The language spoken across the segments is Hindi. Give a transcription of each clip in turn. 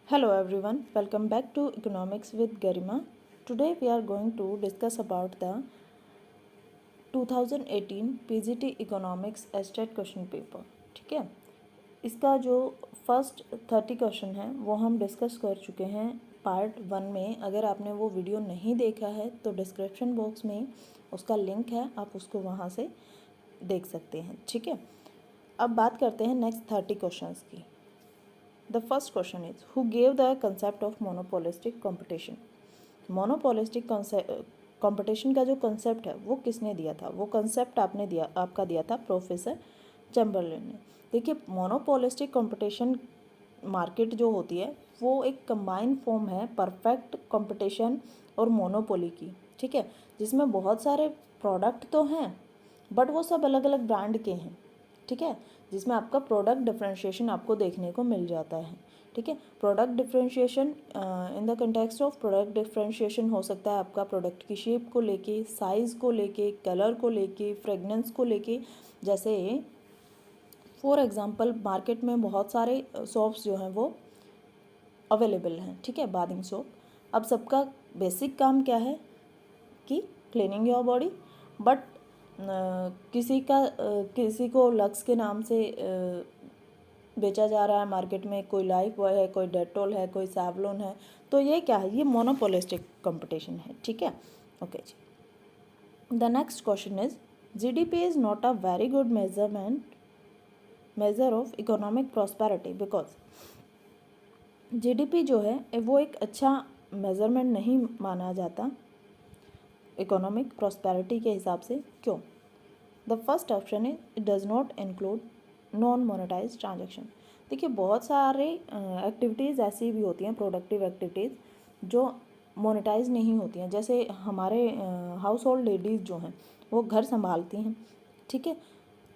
Hello everyone, welcome back to Economics with Garima. Today we are going to discuss about the 2018 PGT Economics Estate question paper. ठीक है, इसका जो फर्स्ट 30 क्वेश्चन है वो हम डिस्कस कर चुके हैं पार्ट 1 में. अगर आपने वो वीडियो नहीं देखा है तो डिस्क्रिप्शन बॉक्स में उसका लिंक है, आप उसको वहाँ से देख सकते हैं. ठीक है, अब बात करते हैं नेक्स्ट 30 क्वेश्चंस की. The first question is, who gave the concept of monopolistic competition? Monopolistic competition का जो कंसेप्ट है वो किसने दिया था? वो कंसेप्ट आपका दिया था प्रोफेसर चैम्बरलेन ने. देखिए, मोनोपोलिस्टिक कंपटीशन मार्केट जो होती है वो एक कंबाइन फॉर्म है परफेक्ट कंपटीशन और मोनोपोली की. ठीक है, जिसमें बहुत सारे प्रोडक्ट तो हैं बट वो सब अलग अलग ब्रांड के हैं. ठीक है, जिसमें आपका प्रोडक्ट डिफरेंशिएशन आपको देखने को मिल जाता है. ठीक है, product differentiation in the context of product differentiation हो सकता है आपका प्रोडक्ट की शेप को लेके, साइज़ को लेके, कलर को लेके, फ्रेगनेंस को लेके. जैसे फॉर एग्जांपल मार्केट में बहुत सारे सोप्स जो हैं वो अवेलेबल हैं. ठीक है, बाथिंग सोप. अब सबका बेसिक काम क्या है कि क्लीनिंग योर बॉडी, बट किसी को लक्स के नाम से बेचा जा रहा है मार्केट में. कोई लाइफ बॉय है, कोई डेटॉल है, कोई सैवलॉन है. तो ये क्या है? ये मोनोपोलिस्टिक कंपटीशन है. ठीक है, ओके जी. The next question is, GDP is not a very good measure of economic prosperity because GDP जो है वो एक अच्छा मेजरमेंट नहीं माना जाता इकोनॉमिक प्रॉस्पेरिटी के हिसाब से. क्यों? The first option is, it does not include non monetize transaction. देखिए, बहुत सारे एक्टिविटीज़ ऐसी भी होती हैं, प्रोडक्टिव एक्टिविटीज़ जो मोनेटाइज नहीं होती हैं. जैसे हमारे हाउस होल्ड लेडीज़ जो हैं वो घर संभालती हैं. ठीक है,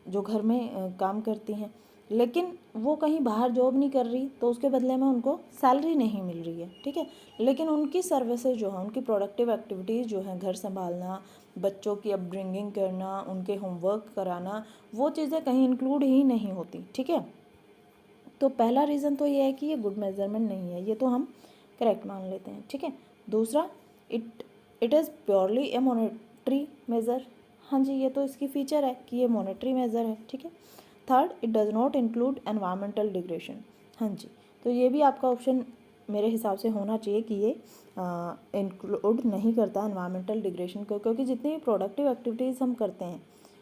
जो घर में काम करती हैं, लेकिन वो कहीं बाहर जॉब नहीं कर रही तो उसके बदले में उनको सैलरी नहीं मिल रही है. ठीक है, लेकिन उनकी सर्विसेज जो है, उनकी प्रोडक्टिव एक्टिविटीज़ जो हैं, घर संभालना, बच्चों की अपब्रिंगिंग करना, उनके होमवर्क कराना, वो चीज़ें कहीं इंक्लूड ही नहीं होती. ठीक है, तो पहला रीज़न तो ये है कि ये गुड मेजरमेंट नहीं है, ये तो हम करेक्ट मान लेते हैं. ठीक है, दूसरा, it is purely A monetary measure. हाँ जी, ये तो इसकी फीचर है कि ये मॉनेटरी मेज़र है. ठीक है. Third, it does not include environmental degradation. हाँ जी, तो ये भी आपका ऑप्शन मेरे हिसाब से होना चाहिए कि ये इंक्लूड नहीं करता एनवायरमेंटल डिग्रेडेशन को, क्योंकि जितनी प्रोडक्टिव एक्टिविटीज़ हम करते हैं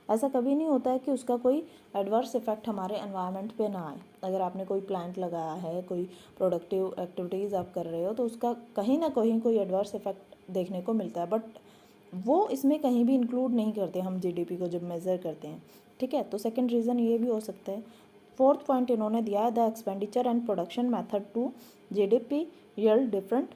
ऐसा कभी नहीं होता है कि उसका कोई एडवर्स इफेक्ट हमारे एनवायरनमेंट पे ना आए. अगर आपने कोई प्लांट लगाया है, कोई प्रोडक्टिव एक्टिविटीज़ आप कर रहे हो, तो उसका कहीं ना कहीं कोई एडवर्स इफेक्ट देखने को मिलता है, बट वो इसमें कहीं भी इंक्लूड नहीं करते हम जीडीपी को जब मेज़र करते हैं. ठीक है, तो सेकंड रीज़न ये भी हो सकता है. फोर्थ पॉइंट इन्होंने दिया है, the expenditure and production method to GDP yield different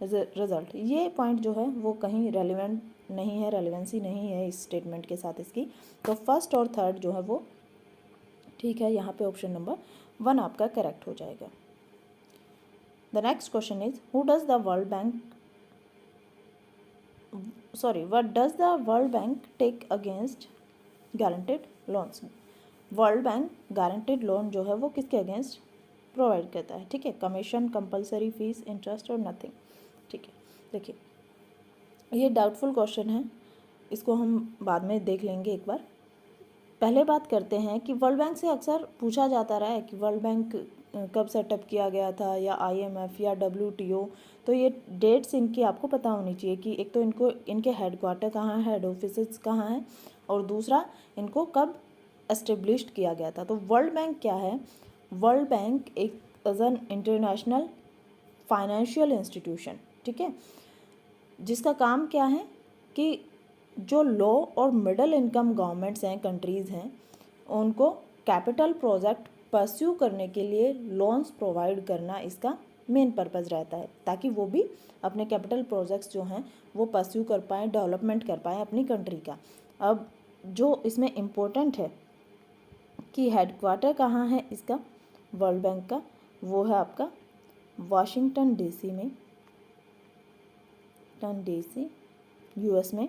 result. ये पॉइंट जो है वो कहीं रेलिवेंट नहीं है, रेलिवेंसी नहीं है इस स्टेटमेंट के साथ इसकी. तो फर्स्ट और थर्ड जो है वो ठीक है, यहाँ पे ऑप्शन नंबर 1 आपका करेक्ट हो जाएगा. The next question is, what does the World Bank take against guaranteed loans. World Bank guaranteed loan जो है वो किसके अगेंस्ट प्रोवाइड करता है? ठीक है, कमीशन, कंपलसरी फीस, इंटरेस्ट और नथिंग. ठीक है, देखिए ये डाउटफुल क्वेश्चन है, इसको हम बाद में देख लेंगे एक बार. पहले बात करते हैं कि वर्ल्ड बैंक से अक्सर पूछा जाता रहा है कि वर्ल्ड बैंक कब सेटअप किया गया था, या आईएमएफ या डब्ल्यूटीओ. तो ये डेट्स इनकी आपको पता होनी चाहिए कि एक तो इनके हेडक्वार्टर कहाँ है, हेड ऑफिस कहाँ हैं, और दूसरा इनको कब एस्टेब्लिश्ड किया गया था. तो वर्ल्ड बैंक क्या है? वर्ल्ड बैंक एक as an international financial institution. ठीक है, जिसका काम क्या है कि जो लो और मिडिल इनकम गवर्नमेंट्स हैं, कंट्रीज़ हैं, उनको कैपिटल प्रोजेक्ट परस्यू करने के लिए लोन्स प्रोवाइड करना इसका मेन पर्पज़ रहता है, ताकि वो भी अपने कैपिटल प्रोजेक्ट्स जो हैं वो परस्यू कर पाएँ, डेवलपमेंट कर पाएँ अपनी कंट्री का. अब जो इसमें इम्पोर्टेंट है कि हेडक्वार्टर कहाँ है इसका वर्ल्ड बैंक का, वो है आपका वाशिंगटन डीसी में, डीसी यूएस में.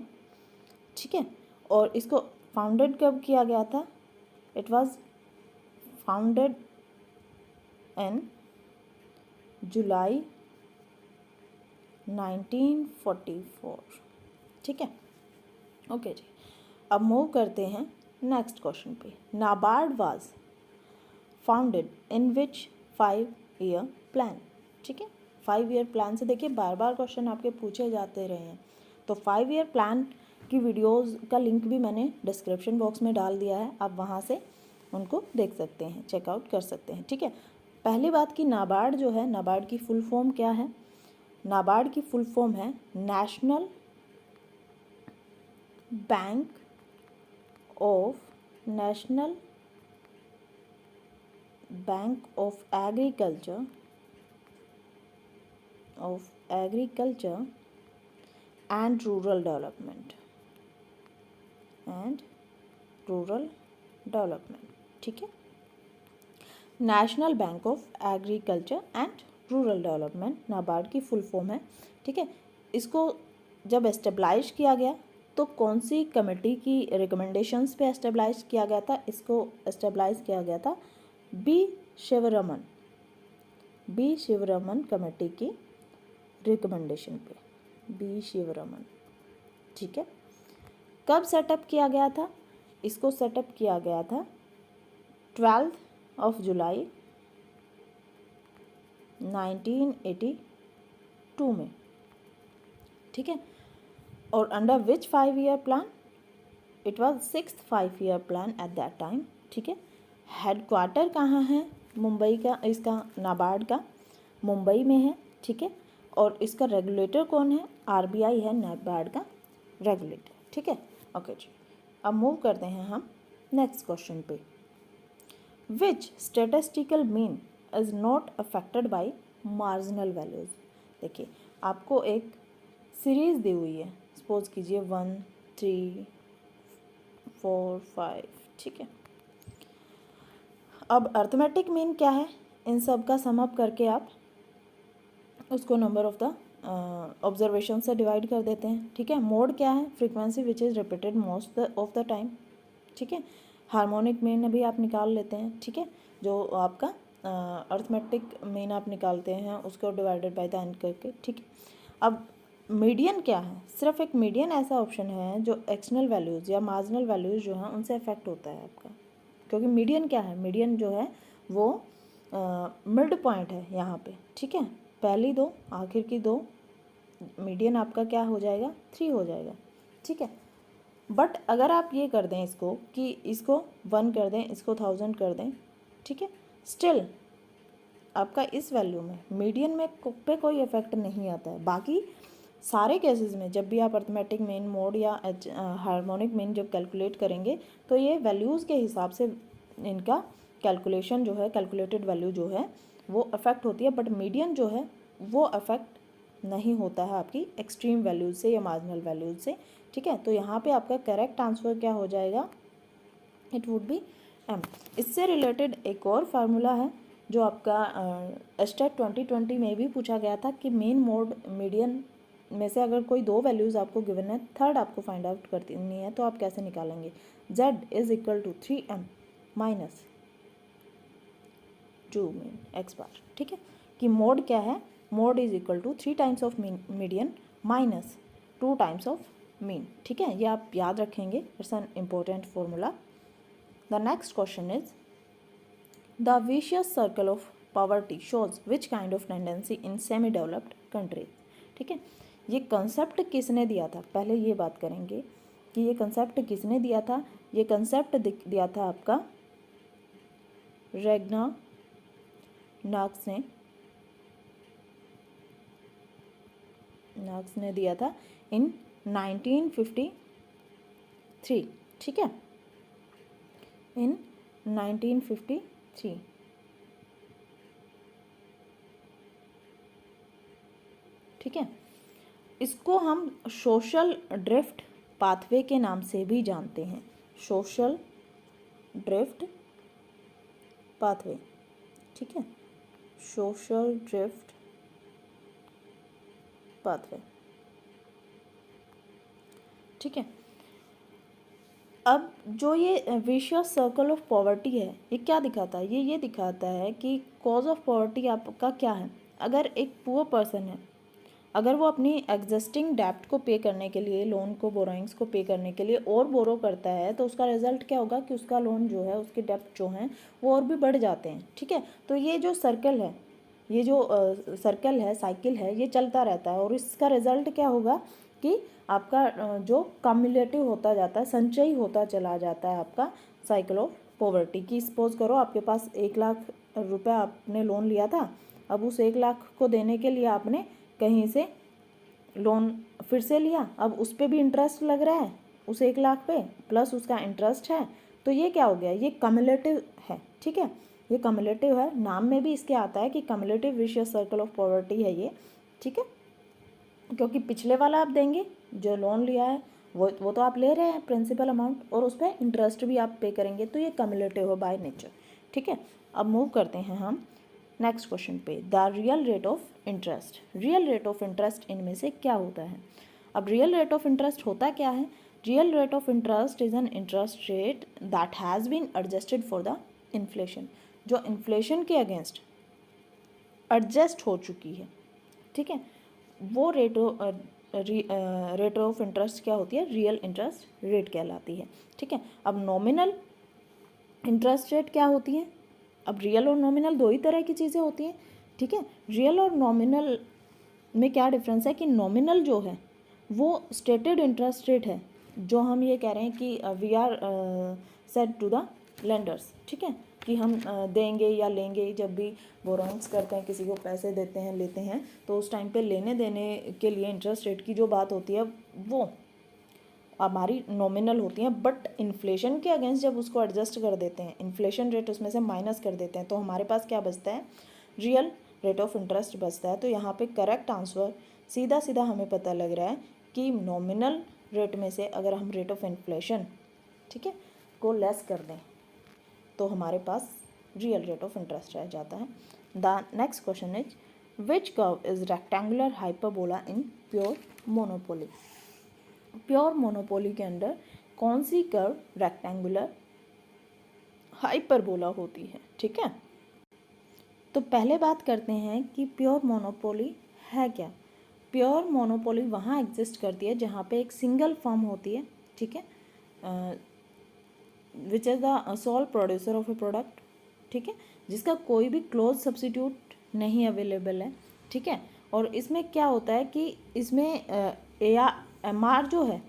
ठीक है, और इसको फाउंडेड कब किया गया था? इट वाज फाउंडेड इन जुलाई 1944। ठीक है, ओके जी। अब मूव करते हैं नेक्स्ट क्वेश्चन पे। NABARD was founded in which 5 year plan. ठीक है, 5 ईयर प्लान से देखिए बार बार क्वेश्चन आपके पूछे जाते रहे हैं, तो 5 ईयर प्लान की वीडियोस का लिंक भी मैंने डिस्क्रिप्शन बॉक्स में डाल दिया है, आप वहाँ से उनको देख सकते हैं, चेकआउट कर सकते हैं। ठीक है, पहली बात कि नाबार्ड जो है, नाबार्ड की फुल फॉर्म क्या है? नाबार्ड की फुल फॉर्म है national bank of agriculture and rural development. ठीक है, national bank of agriculture and rural development NABARD की फुल फॉर्म है। ठीक है, इसको जब एस्टेब्लिश किया गया तो कौन सी कमेटी की रिकमेंडेशंस पे एस्टेब्लिश किया गया था? इसको एस्टेब्लिश किया गया था बी शिवरमन कमेटी की रिकमेंडेशन पे, बी शिवरमन। ठीक है, कब सेटअप किया गया था? इसको सेटअप किया गया था 12 जुलाई 1982 में। ठीक है, और under which 5 year plan? It was 6th 5 year plan at that time. ठीक है, हेडक्वार्टर कहाँ है मुंबई का? इसका नाबार्ड का मुंबई में है। ठीक है, और इसका रेगुलेटर कौन है? आरबीआई है नाबार्ड का रेगुलेटर। ठीक है, ओके जी। अब मूव करते हैं हम नेक्स्ट क्वेश्चन पे। Which statistical mean is not affected by marginal values. देखिए आपको एक सीरीज दी हुई है, सपोज कीजिए 1 3 4 5। ठीक है, अब अर्थमेटिक मीन क्या है? इन सब का सम अप करके आप उसको नंबर ऑफ द ऑब्जर्वेशन से डिवाइड कर देते हैं। ठीक है, मोड क्या है? Frequency which is repeated most of the time. ठीक है, हार्मोनिक मीन अभी आप निकाल लेते हैं। ठीक है, जो आपका अर्थमेटिक मीन आप निकालते हैं उसको डिवाइडेड बाय द एन करके। ठीक है, अब मीडियन क्या है? सिर्फ एक मीडियन ऐसा ऑप्शन है जो एक्सटर्नल वैल्यूज़ या मार्जिनल वैल्यूज़ जो हैं उनसे अफेक्ट होता है आपका, क्योंकि मीडियन क्या है? मीडियन जो है वो मिड पॉइंट है यहाँ पे। ठीक है, पहली दो आखिर की दो, मीडियन आपका क्या हो जाएगा? 3 हो जाएगा। ठीक है, बट अगर आप ये कर दें इसको कि इसको 1 कर दें, इसको 1000 कर दें, ठीक है, स्टिल आपका इस वैल्यू में मीडियन में पे कोई इफेक्ट नहीं आता है। बाकी सारे केसेस में जब भी आप अर्थमेटिक मीन, मोड या हार्मोनिक मीन जब कैलकुलेट करेंगे तो ये वैल्यूज़ के हिसाब से इनका कैलकुलेशन जो है, कैलकुलेटेड वैल्यू जो है वो अफेक्ट होती है, बट मीडियन जो है वो अफेक्ट नहीं होता है आपकी एक्सट्रीम वैल्यूज़ से या मार्जिनल वैल्यूज़ से। ठीक है, तो यहाँ पे आपका करेक्ट आंसर क्या हो जाएगा? It would be M. इससे रिलेटेड एक और फार्मूला है जो आपका एस्टेट 2020 में भी पूछा गया था कि मेन, मोड, मीडियन में से अगर कोई दो वैल्यूज़ आपको गिवन है, थर्ड आपको फाइंड आउट करनी है, तो आप कैसे निकालेंगे? z is equal to 3m minus 2 mean x bar. ठीक है, कि मोड क्या है? Mode is equal to 3 times of median minus 2 times of mean. ठीक है, ये आप याद रखेंगे, it's an important formula. The next question is the vicious circle of poverty shows which kind of tendency in semi developed countries. ठीक है, ये कंसेप्ट किसने दिया था? पहले ये बात करेंगे कि ये कंसेप्ट किसने दिया था। ये कंसेप्ट दिया था आपका रेगना नाक्स ने दिया था इन 1953। ठीक है, इन 1953। ठीक है, इसको हम सोशल ड्रिफ्ट पाथवे के नाम से भी जानते हैं, सोशल ड्रिफ्ट पाथवे। ठीक है, सोशल ड्रिफ्ट पाथवे। ठीक है, अब जो ये विशियस सर्कल ऑफ पॉवर्टी है, ये क्या दिखाता है? ये दिखाता है कि कॉज ऑफ पॉवर्टी आपका क्या है? अगर एक पुअर पर्सन है, अगर वो अपनी एग्जिस्टिंग डेप्ट को पे करने के लिए, लोन को, बोरोइंग्स को पे करने के लिए और बोरो करता है, तो उसका रिजल्ट क्या होगा कि उसका लोन जो है, उसके डेप्ट जो हैं वो और भी बढ़ जाते हैं। ठीक है, तो ये जो सर्कल है, ये जो सर्कल है, साइकिल है, ये चलता रहता है और इसका रिजल्ट क्या होगा कि आपका जो कम्युलेटिव होता जाता है, संचयी होता चला जाता है आपका साइकिल ऑफ पॉवर्टी। की सपोज करो आपके पास 1 लाख रुपया आपने लोन लिया था, अब उस 1 लाख को देने के लिए आपने कहीं से लोन फिर से लिया, अब उस पर भी इंटरेस्ट लग रहा है उस 1 लाख पे, प्लस उसका इंटरेस्ट है, तो ये क्या हो गया, ये कम्युलेटिव है। ठीक है, ये कम्युलेटिव है, नाम में भी इसके आता है कि cumulative vicious circle of poverty है ये। ठीक है, क्योंकि पिछले वाला आप देंगे, जो लोन लिया है वो तो आप ले रहे हैं प्रिंसिपल अमाउंट, और उस पर इंटरेस्ट भी आप पे करेंगे, तो ये कम्युलेटिव है बाय नेचर। ठीक है, अब मूव करते हैं हम नेक्स्ट क्वेश्चन पे, the real rate of interest. Real rate of interest इनमें से क्या होता है? अब रियल रेट ऑफ इंटरेस्ट होता क्या है? Real rate of interest is an interest rate that has been adjusted for the inflation, जो इन्फ्लेशन के अगेंस्ट एडजस्ट हो चुकी है। ठीक है, वो रेट ऑफ इंटरेस्ट क्या होती है? रियल इंटरेस्ट रेट कहलाती है। ठीक है, अब नॉमिनल इंटरेस्ट रेट क्या होती है? अब रियल और नॉमिनल दो ही तरह की चीज़ें होती हैं। ठीक है, रियल और नॉमिनल में क्या डिफरेंस है कि नॉमिनल जो है वो स्टेटेड इंटरेस्ट रेट है, जो हम ये कह रहे हैं कि we are said to the lenders. ठीक है, कि हम देंगे या लेंगे, जब भी बोरोइंग्स करते हैं, किसी को पैसे देते हैं, लेते हैं, तो उस टाइम पे लेने देने के लिए इंटरेस्ट रेट की जो बात होती है वो हमारी नॉमिनल होती हैं, बट इन्फ्लेशन के अगेंस्ट जब उसको एडजस्ट कर देते हैं, इन्फ्लेशन रेट उसमें से माइनस कर देते हैं, तो हमारे पास क्या बचता है? रियल रेट ऑफ इंटरेस्ट बचता है। तो यहाँ पे करेक्ट आंसर सीधा सीधा हमें पता लग रहा है कि नॉमिनल रेट में से अगर हम रेट ऑफ इन्फ्लेशन, ठीक है, को लेस कर दें तो हमारे पास रियल रेट ऑफ इंटरेस्ट रह जाता है। The next question is which curve is rectangular hyperbola in pure monopoly. Pure monopoly के अंदर कौन सी कर्व रेक्टेंगुलर हाइपरबोला होती है? ठीक है, तो पहले बात करते हैं कि प्योर मोनोपोली है क्या। प्योर मोनोपोली वहाँ एग्जिस्ट करती है जहाँ पे एक सिंगल फर्म होती है। ठीक है, which is the sole producer of a product. ठीक है, जिसका कोई भी क्लोज सब्सिट्यूट नहीं अवेलेबल है। ठीक है, और इसमें क्या होता है कि इसमें MR जो है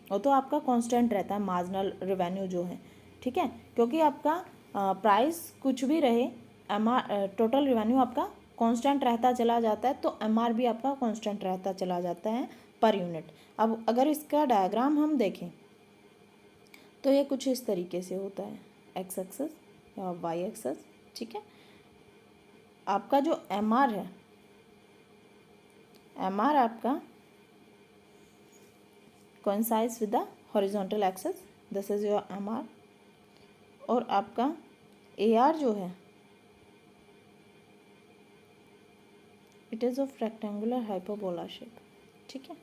वो तो आपका कांस्टेंट रहता है, मार्जिनल रेवेन्यू जो है। ठीक है, क्योंकि आपका प्राइस कुछ भी रहे, MR टोटल रेवेन्यू आपका कांस्टेंट रहता चला जाता है, तो MR भी आपका कांस्टेंट रहता चला जाता है पर यूनिट। अब अगर इसका डायग्राम हम देखें तो ये कुछ इस तरीके से होता है, एक्स एक्सेस या वाई एक्सेस। ठीक है, आपका जो MR है, MR आपका coincides with the horizontal axis, this is your MR, और आपका AR जो है it is of rectangular hyperbola shape। ठीक है,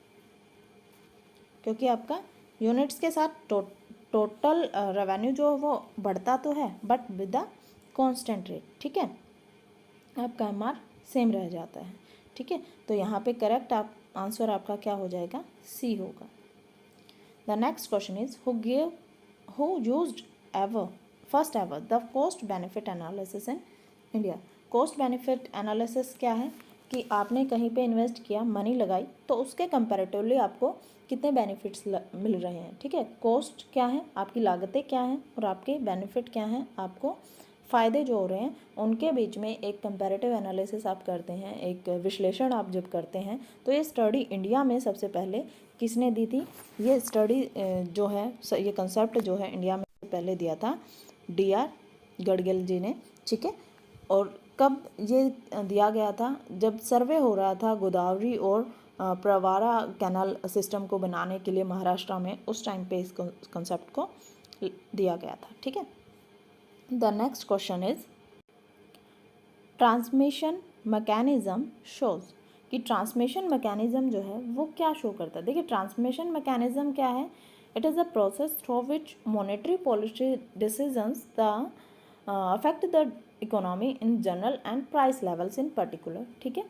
क्योंकि आपका यूनिट्स के साथ टोटल रेवेन्यू जो है वो बढ़ता तो है but with the constant rate. ठीक है, आपका MR सेम रह जाता है। ठीक है, तो यहाँ पे करेक्ट आंसर आपका क्या हो जाएगा? C होगा। The next question is who used first ever the cost benefit analysis in India। cost benefit analysis क्या है कि आपने कहीं पे इन्वेस्ट किया, मनी लगाई, तो उसके कंपैरेटिवली आपको कितने बेनिफिट्स मिल रहे हैं। ठीक है, कॉस्ट क्या है, आपकी लागतें क्या हैं, और आपके बेनिफिट क्या हैं, आपको फ़ायदे जो हो रहे हैं, उनके बीच में एक कंपैरेटिव एनालिसिस आप करते हैं, एक विश्लेषण आप जब करते हैं। तो ये स्टडी इंडिया में सबसे पहले किसने दी थी? ये स्टडी जो है, ये कंसेप्ट जो है इंडिया में पहले दिया था DR गडगिल जी ने। ठीक है, और कब ये दिया गया था? जब सर्वे हो रहा था गोदावरी और प्रवारा कैनाल सिस्टम को बनाने के लिए महाराष्ट्र में, उस टाइम पे इस कंसेप्ट को दिया गया था। ठीक है, the next question is transmission mechanism shows, कि ट्रांसमिशन मैकेनिज्म जो है वो क्या शो करता है। देखिए, ट्रांसमिशन मैकेनिज्म क्या है? It is a process through which monetary policy decisions the affect the economy in general and price levels in particular. ठीक है,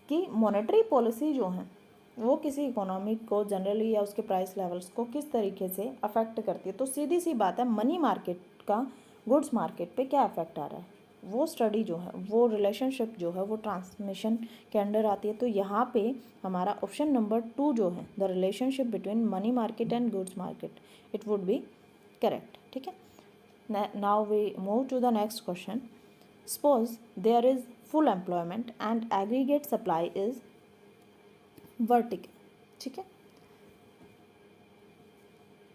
कि मॉनेटरी पॉलिसी जो है वो किसी इकोनॉमी को जनरली या उसके प्राइस लेवल्स को किस तरीके से अफेक्ट करती है। तो सीधी सी बात है, मनी मार्केट का गुड्स मार्केट पे क्या इफेक्ट आ रहा है, वो स्टडी जो है, वो रिलेशनशिप जो है वो ट्रांसमिशन के अंडर आती है। तो यहाँ पे हमारा ऑप्शन नंबर 2 जो है, the relationship between money market and goods market, it would be correct. ठीक है, now we move to the next question. Suppose there is full employment and aggregate supply is vertical. ठीक है,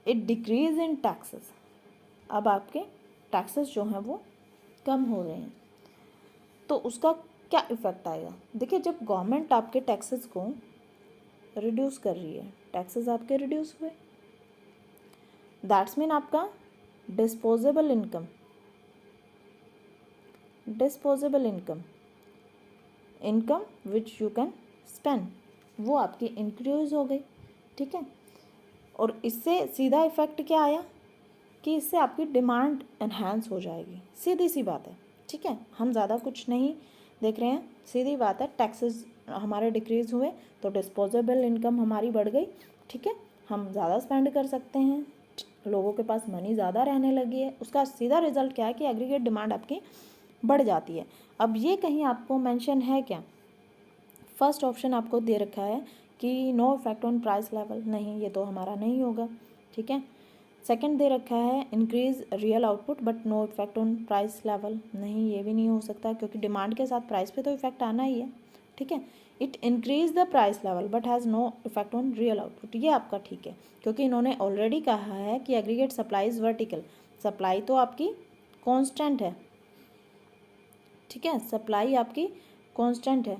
इट डिक्रीज इन टैक्सेस। अब आपके टैक्सेस जो हैं वो कम हो रहे हैं, तो उसका क्या इफेक्ट आएगा। देखिए, जब गवर्नमेंट आपके टैक्सेस को रिड्यूस कर रही है, टैक्सेस आपके रिड्यूस हुए, दैट्स मीन आपका disposable income income which you can spend, वो आपकी इंक्रीज हो गई। ठीक है, और इससे सीधा इफेक्ट क्या आया कि इससे आपकी डिमांड एनहांस हो जाएगी। सीधी सी बात है। ठीक है, हम ज़्यादा कुछ नहीं देख रहे हैं, सीधी बात है, टैक्सेस हमारे डिक्रीज़ हुए तो डिस्पोजेबल इनकम हमारी बढ़ गई। ठीक है, हम ज़्यादा स्पेंड कर सकते हैं, लोगों के पास मनी ज़्यादा रहने लगी है। उसका सीधा रिजल्ट क्या है कि एग्रीगेट डिमांड आपकी बढ़ जाती है। अब ये कहीं आपको मेंशन है क्या, फर्स्ट ऑप्शन आपको दे रखा है कि no effect on price level, नहीं, ये तो हमारा नहीं होगा। ठीक है, सेकंड दे रखा है increase real output but no effect on price level, नहीं, ये भी नहीं हो सकता क्योंकि डिमांड के साथ प्राइस पे तो इफेक्ट आना ही है। ठीक है, it increase the price level but has no effect on real output, ये आपका ठीक है क्योंकि इन्होंने ऑलरेडी कहा है कि aggregate supply is vertical, supply तो आपकी कॉन्स्टेंट है। ठीक है, सप्लाई आपकी कांस्टेंट है,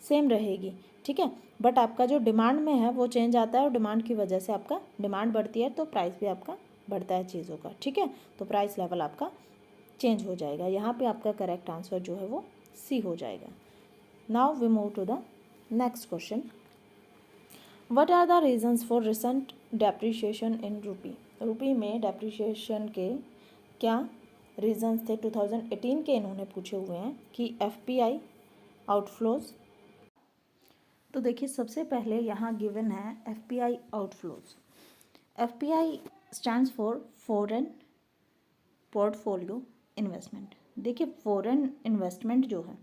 सेम रहेगी। ठीक है, बट आपका जो डिमांड में है वो चेंज आता है और डिमांड की वजह से आपका डिमांड बढ़ती है तो प्राइस भी आपका बढ़ता है चीज़ों का। ठीक है, तो प्राइस लेवल आपका चेंज हो जाएगा। यहाँ पे आपका करेक्ट आंसर जो है वो सी हो जाएगा। Now we move to the next question. What are the reasons for recent depreciation in rupee, rupee में डेप्रिशिएशन के क्या रीजंस थे। 2018 के इन्होंने पूछे हुए हैं कि एफपीआई आउटफ्लोज। तो देखिए, सबसे पहले यहाँ गिवन है FPI outflows. FPI stands for foreign portfolio investment. देखिए, फॉरेन इन्वेस्टमेंट जो है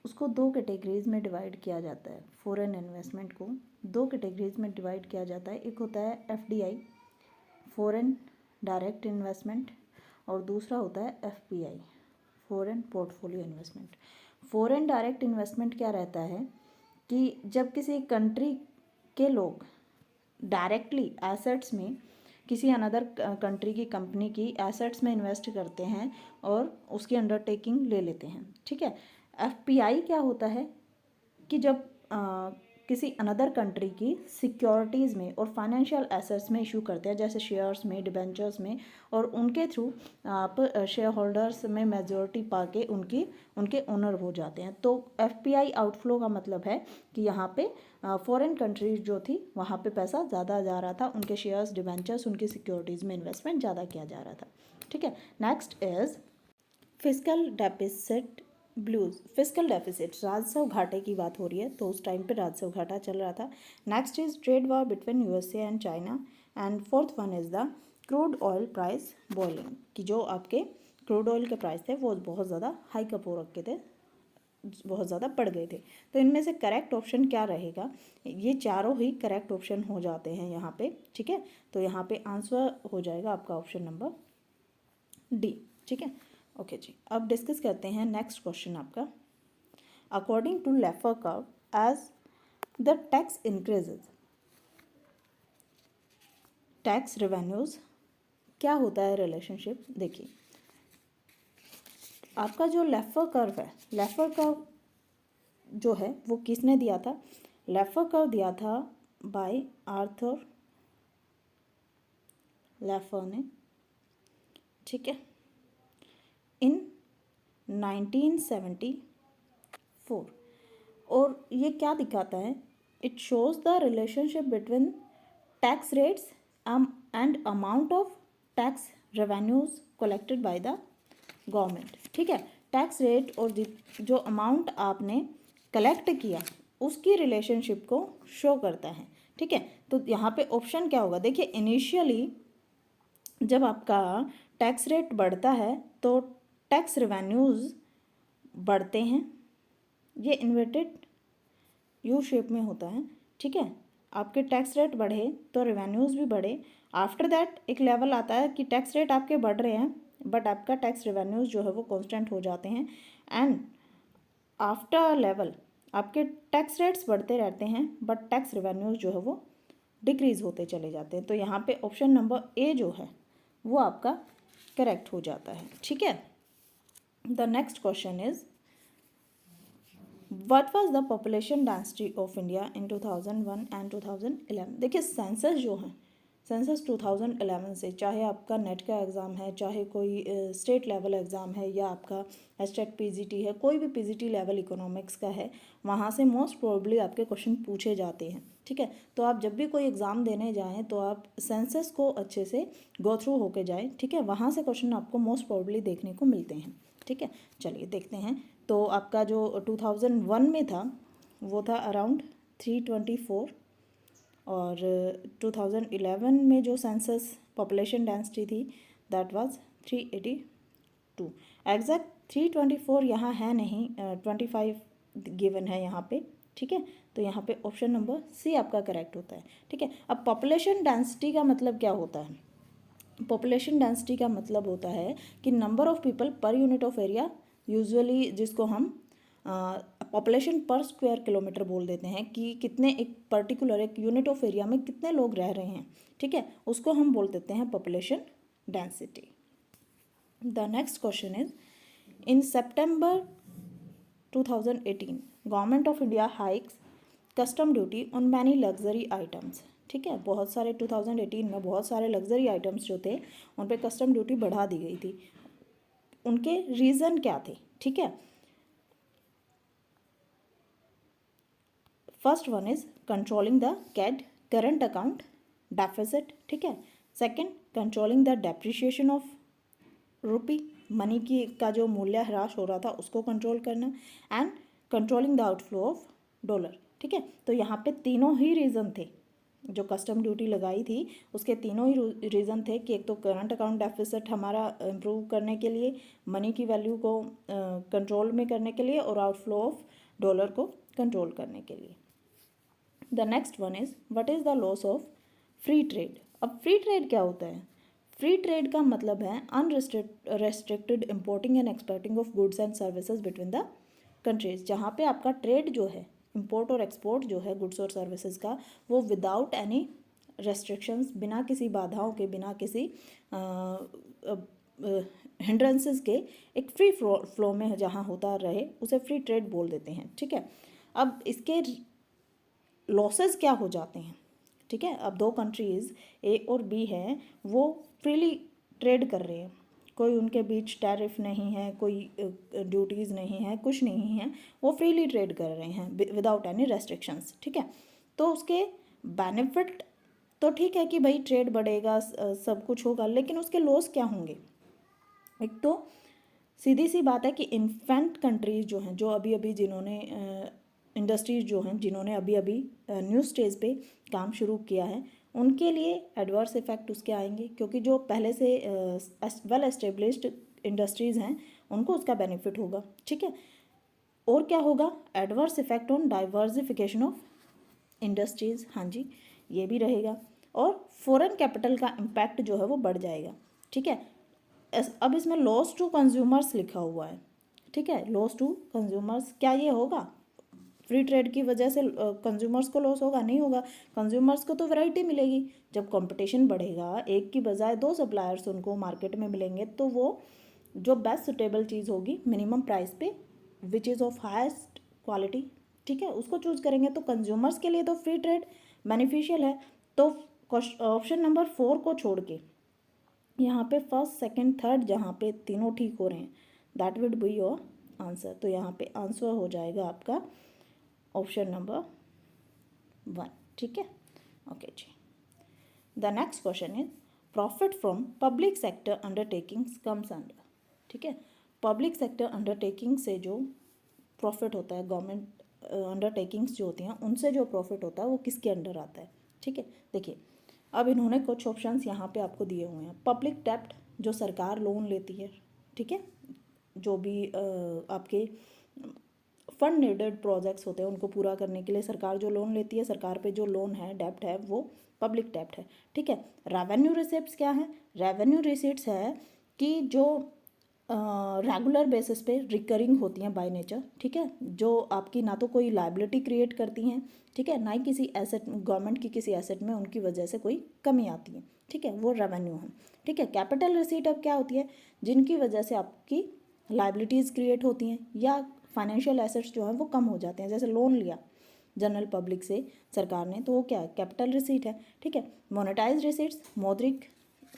उसको दो कैटेगरीज में डिवाइड किया जाता है। फॉरेन इन्वेस्टमेंट को दो कैटेगरीज में डिवाइड किया जाता है। एक होता है एफडीआई, फॉरेन डायरेक्ट इन्वेस्टमेंट, और दूसरा होता है FPI, foreign portfolio investment. Foreign direct investment क्या रहता है कि जब किसी कंट्री के लोग डायरेक्टली एसेट्स में किसी अनदर कंट्री की कंपनी की एसेट्स में इन्वेस्ट करते हैं और उसकी अंडरटेकिंग ले लेते हैं। ठीक है, एफपीआई क्या होता है कि जब किसी अनदर कंट्री की सिक्योरिटीज़ में और फाइनेंशियल एसेट्स में इशू करते हैं, जैसे शेयर्स में, डिबेंचर्स में, और उनके थ्रू आप शेयर होल्डर्स में मेजॉरिटी पाके उनके ओनर हो जाते हैं। तो एफपीआई आउटफ्लो का मतलब है कि यहाँ पे फॉरेन कंट्रीज जो थी वहाँ पे पैसा ज़्यादा जा रहा था, उनके शेयर्स, डिबेंचर्स, उनकी सिक्योरिटीज़ में इन्वेस्टमेंट ज़्यादा किया जा रहा था। ठीक है, next is fiscal deficit blues. Fiscal deficit, राजस्व घाटे की बात हो रही है, तो उस टाइम पे राजस्व घाटा चल रहा था। Next is trade war between USA and China, and fourth one is the crude oil price boiling, कि जो आपके क्रूड ऑयल के प्राइस थे वो बहुत ज़्यादा हाइक अप हो रखे थे, बहुत ज़्यादा बढ़ गए थे। तो इनमें से करेक्ट ऑप्शन क्या रहेगा, ये चारों ही करेक्ट ऑप्शन हो जाते हैं यहाँ पे। ठीक है, तो यहाँ पे आंसर हो जाएगा आपका ऑप्शन नंबर डी। ठीक है, ओके जी, अब डिस्कस करते हैं नेक्स्ट क्वेश्चन आपका। According to Laffer curve, as the tax increases, tax revenues, क्या होता है रिलेशनशिप। देखिए, आपका जो लेफर कर्व है, लेफर कर्व जो है वो किसने दिया था, लेफर कर्व दिया था बाय आर्थर लेफर ने। ठीक है, इन 1974, और ये क्या दिखाता है, it shows the relationship between tax rates and amount of tax revenues collected by the government. ठीक है, टैक्स रेट और जो अमाउंट आपने कलेक्ट किया उसकी रिलेशनशिप को शो करता है। ठीक है, तो यहाँ पे ऑप्शन क्या होगा, देखिए इनिशियली जब आपका टैक्स रेट बढ़ता है तो टैक्स रेवेन्यूज़ बढ़ते हैं, ये इन्वर्टेड यू शेप में होता है। ठीक है, आपके टैक्स रेट बढ़े तो रेवेन्यूज़ भी बढ़े। आफ्टर दैट एक लेवल आता है कि टैक्स रेट आपके बढ़ रहे हैं बट आपका टैक्स रेवेन्यूज़ जो है वो कांस्टेंट हो जाते हैं। एंड आफ्टर लेवल आपके टैक्स रेट्स बढ़ते रहते हैं बट टैक्स रेवेन्यूज़ जो है वो डिक्रीज़ होते चले जाते हैं। तो यहाँ पे ऑप्शन नंबर ए जो है वो आपका करेक्ट हो जाता है। ठीक है, the next question is what was the population density of India in 2001 and 2011। देखिए सेंसस जो है, सेंसस 2011 से, चाहे आपका नेट का एग्ज़ाम है, चाहे कोई स्टेट लेवल एग्ज़ाम है या आपका एस्टेट पीजीटी है, कोई भी पीजीटी लेवल इकोनॉमिक्स का है, वहाँ से मोस्ट प्रोबेबली आपके क्वेश्चन पूछे जाते हैं। ठीक है, तो आप जब भी कोई एग्ज़ाम देने जाएँ तो आप सेंसस को अच्छे से गो थ्रू होके जाएँ। ठीक है, वहाँ से क्वेश्चन आपको मोस्ट प्रोबेबली देखने को मिलते हैं। ठीक है, चलिए देखते हैं। तो आपका जो 2001 में था वो था अराउंड 324 और 2011 में जो सेंसस पॉपुलेशन डेंसिटी थी दैट वाज 382। एग्जैक्ट 324 यहाँ है नहीं, 25 गिवन है यहाँ पे। ठीक है, तो यहाँ पे ऑप्शन नंबर सी आपका करेक्ट होता है। ठीक है, अब पॉपुलेशन डेंसिटी का मतलब क्या होता है, पॉपुलेशन डेंसिटी का मतलब होता है कि number of people per unit of area, usually जिसको हम पॉपुलेशन पर स्क्वायर किलोमीटर बोल देते हैं, कि कितने एक पर्टिकुलर एक यूनिट ऑफ एरिया में कितने लोग रह रहे हैं। ठीक है, उसको हम बोल देते हैं population density. The next question is in September 2018 government of India hikes custom duty on many luxury items. ठीक है, बहुत सारे 2018 में बहुत सारे लग्जरी आइटम्स जो थे उन पे कस्टम ड्यूटी बढ़ा दी गई थी। उनके रीज़न क्या थे? ठीक है, first one is controlling the CAD current account deficit. ठीक है, second controlling the depreciation of rupee, money की का जो मूल्य ह्रास हो रहा था उसको कंट्रोल करना, and controlling the outflow of dollar. ठीक है, तो यहाँ पे तीनों ही रीज़न थे, जो कस्टम ड्यूटी लगाई थी उसके तीनों ही रीज़न थे कि एक तो करंट अकाउंट डेफिसिट हमारा इम्प्रूव करने के लिए, मनी की वैल्यू को कंट्रोल में करने के लिए, और आउटफ्लो ऑफ डॉलर को कंट्रोल करने के लिए। The next one is what is the loss of free trade. अब फ्री ट्रेड क्या होता है? फ्री ट्रेड का मतलब है unrestricted importing and exporting of goods and services between the countries, जहाँ पे आपका ट्रेड जो है, इंपोर्ट और एक्सपोर्ट जो है गुड्स और सर्विसेज का, वो विदाउट एनी रेस्ट्रिक्शंस, बिना किसी बाधाओं के, बिना किसी हिंड्रेंसेस के, एक फ्री फ्लो में जहाँ होता रहे उसे फ्री ट्रेड बोल देते हैं। ठीक है, अब इसके लॉसेस क्या हो जाते हैं? ठीक है, अब दो कंट्रीज़ ए और बी हैं, वो फ्रीली ट्रेड कर रहे हैं, कोई उनके बीच टैरिफ नहीं है, कोई ड्यूटीज़ नहीं है, कुछ नहीं है, वो फ्रीली ट्रेड कर रहे हैं विदाउट एनी रेस्ट्रिक्शंस। ठीक है, तो उसके बेनिफिट तो ठीक है कि भाई ट्रेड बढ़ेगा, सब कुछ होगा, लेकिन उसके लॉस क्या होंगे? एक तो सीधी सी बात है कि इन्फेंट कंट्रीज़ जो हैं, जो अभी अभी जिन्होंने इंडस्ट्रीज़ जो हैं जिन्होंने अभी अभी न्यू स्टेज पे काम शुरू किया है, उनके लिए एडवर्स इफेक्ट उसके आएंगे, क्योंकि जो पहले से वेल एस्टेब्लिश्ड इंडस्ट्रीज़ हैं उनको उसका बेनिफिट होगा। ठीक है, और क्या होगा? Adverse effect on diversification of industries, हाँ जी, ये भी रहेगा, और फॉरेन कैपिटल का इम्पैक्ट जो है वो बढ़ जाएगा। ठीक है, अब इसमें लॉस टू कंज्यूमर्स लिखा हुआ है। ठीक है, लॉस टू कंज्यूमर्स, क्या ये होगा? फ्री ट्रेड की वजह से कंज्यूमर्स को लॉस होगा? नहीं होगा, कंज्यूमर्स को तो वैरायटी मिलेगी। जब कंपटीशन बढ़ेगा, एक की बजाय दो सप्लायर्स उनको मार्केट में मिलेंगे, तो वो जो बेस्ट सुटेबल चीज़ होगी मिनिमम प्राइस पे, which is of highest quality, ठीक है, उसको चूज़ करेंगे। तो कंज्यूमर्स के लिए तो फ्री ट्रेड बेनिफिशियल है। तो ऑप्शन नंबर 4 को छोड़ के यहाँ पे फर्स्ट, सेकंड, थर्ड, जहाँ पे तीनों ठीक हो रहे हैं, that would be your answer. तो यहाँ पे आंसर हो जाएगा आपका ऑप्शन नंबर 1। ठीक है, ओके जी। The next question is profit from public sector undertakings comes under. ठीक है, पब्लिक सेक्टर अंडरटेकिंग से जो प्रॉफिट होता है, गवर्नमेंट अंडरटेकिंग्स जो होती हैं उनसे जो प्रॉफिट होता है वो किसके अंडर आता है, ठीक है। देखिए अब इन्होंने कुछ ऑप्शंस यहाँ पे आपको दिए हुए हैं। पब्लिक डेप्ट, जो सरकार लोन लेती है, ठीक है, जो भी आपके फंड नीडेड प्रोजेक्ट्स होते हैं उनको पूरा करने के लिए सरकार जो लोन लेती है, सरकार पे जो लोन है, डेप्ट है, वो पब्लिक डेप्ट है, ठीक है। रेवेन्यू रिसिप्ट्स क्या है? रेवेन्यू रिसिप्ट्स है कि जो रेगुलर बेसिस पे रिकरिंग होती हैं बाय नेचर, ठीक है, जो आपकी ना तो कोई लाइबिलिटी क्रिएट करती हैं, ठीक है, ना ही किसी एसेट, गवर्नमेंट की किसी एसेट में उनकी वजह से कोई कमी आती है, ठीक है, वो रेवेन्यू है, ठीक है। कैपिटल रिसीट अब क्या होती है? जिनकी वजह से आपकी लाइबिलिटीज़ क्रिएट होती हैं या फाइनेंशियल एसेट्स जो हैं वो कम हो जाते हैं, जैसे लोन लिया जनरल पब्लिक से सरकार ने, तो वो क्या है? कैपिटल रिसीट है, ठीक है। मोनेटाइज रिसीट्स, मौद्रिक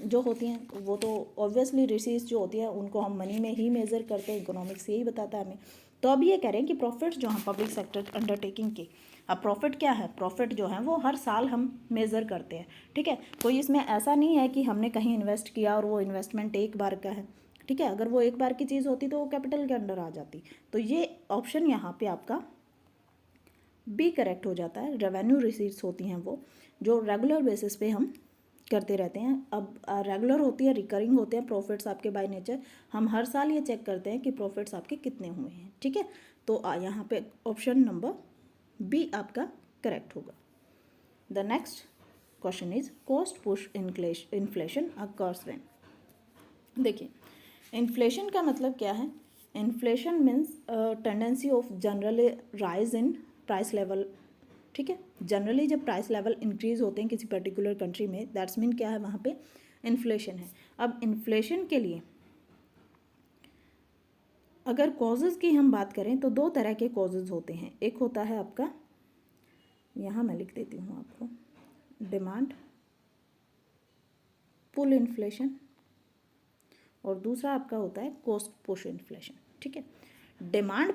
जो होती हैं वो तो ऑब्वियसली रिसीट्स जो होती है उनको हम मनी में ही मेज़र करते हैं, इकोनॉमिक्स यही बताता है हमें। तो अब ये कह रहे हैं कि प्रॉफिट जो हैं पब्लिक सेक्टर अंडरटेकिंग के, अब प्रॉफिट क्या है? प्रॉफिट जो है वो हर साल हम मेज़र करते हैं, ठीक है। कोई इसमें ऐसा नहीं है कि हमने कहीं इन्वेस्ट किया और वो इन्वेस्टमेंट एक बार का है, ठीक है। अगर वो एक बार की चीज़ होती तो वो कैपिटल के अंडर आ जाती। तो ये ऑप्शन यहाँ पे आपका बी करेक्ट हो जाता है। रेवेन्यू रिसीट्स होती हैं वो जो रेगुलर बेसिस पे हम करते रहते हैं। अब रेगुलर होती है, रिकरिंग होते हैं प्रॉफिट्स आपके बाय नेचर, हम हर साल ये चेक करते हैं कि प्रॉफिट्स आपके कितने हुए हैं, ठीक है। तो यहाँ पे ऑप्शन नंबर बी आपका करेक्ट होगा। The next question is cost push inflation occurs when. देखिए इन्फ्लेशन का मतलब क्या है? Inflation means tendency of generally rise in price level, ठीक है। जनरली जब प्राइस लेवल इंक्रीज होते हैं किसी पर्टिकुलर कंट्री में, दैट्स मीन क्या है? वहाँ पे इन्फ्लेशन है। अब इन्फ्लेशन के लिए अगर कॉजेज़ की हम बात करें तो दो तरह के कॉजेज़ होते हैं। एक होता है आपका, यहाँ मैं लिख देती हूँ आपको, डिमांड पुल इन्फ्लेशन, और दूसरा आपका होता है कॉस्ट पुश इन्फ्लेशन, ठीक है। डिमांड